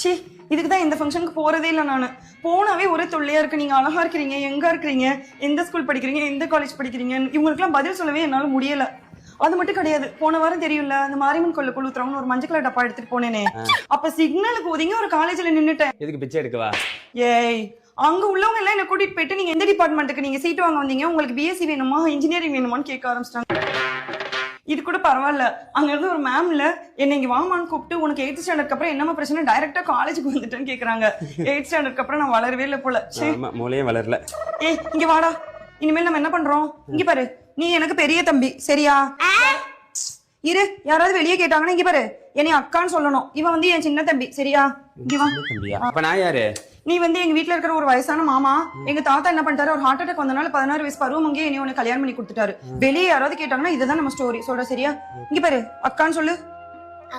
C இதுக்குதான் இந்த ஃபங்க்ஷனுக்கு போறதே இல்லை நானு. போனாவே ஒரே தொல்லையா இருக்கு. நீங்க அழகா இருக்கிறீங்க, எங்க இருக்கிறீங்க, எந்த ஸ்கூல் படிக்கிறீங்க, எந்த காலேஜ் படிக்கிறீங்க, இவங்களுக்குலாம் பதில் சொல்லவே என்னால முடியல. அது மட்டும் கிடையாது, போன வாரம் தெரியும்ல அந்த மாரியம்மன் கோயில கொளுத்துறவங்க ஒரு மஞ்சள் கலர் டப்பா எடுத்துட்டு போனேனே, அப்ப சிக்னலுக்கு ஒதுங்கி ஒரு காலேஜ்ல நின்னுட்டேன். எதுக்கு பிச்சை எடுக்கவா? ஏய் அங்க உள்ளவங்க எல்லாம் என்ன கூட்டிட்டு போயிட்டு நீங்க எந்த டிபார்ட்மெண்ட்டுக்கு நீங்க சீட் வாங்க வந்தீங்க, உங்களுக்கு பிஎஸ்சி வேணுமா இன்ஜினியரிங் வேணுமான்னு கேட்க ஆரம்பிச்சிட்டாங்க. இது கூட பரவாயில்ல, அங்க இருந்து ஒரு மேம்ல என்ன இங்க வாமான்னு கூப்பிட்டு உனக்கு 8th ஸ்டாண்டர்ட்க்கு அப்புறம் என்னமா பிரச்சனை, டைரக்டா காலேஜுக்கு வந்துட்டேன்னு கேக்குறாங்க. 8th ஸ்டாண்டர்ட்க்கு அப்புறம் நான் வளரவே இல்லை போல. மூளையும் வளரல. ஏய் இங்க வாடா, இனிமேல் நம்ம என்ன பண்றோம், இங்க பாரு, நீ எனக்கு பெரிய தம்பி சரியா? இரு, யாராவது வெளியே கேட்டாங்கன்னா இங்க பாரு, என்னை அக்கான்னு சொல்லணும். இவன் வந்து என் சின்ன தம்பி சரியா? இங்க வா. அப்ப நான் யாரு? நீ வந்து எங்க வீட்டுல இருக்கிற ஒரு வயசான மாமா. எங்க தாத்தா என்ன பண்ணிட்டாரு, ஒரு ஹார்ட் அட்டாக் வந்தனால 16 வயசு பருவம் அங்கேயே என்னை உனக்கு கல்யாணம் பண்ணி கொடுத்துட்டாரு. வெளியே யாராவது கேட்டாங்கன்னா இதுதான் நம்ம ஸ்டோரி சொல்ற சரியா? இங்க பாரு, அக்கான்னு சொல்லு.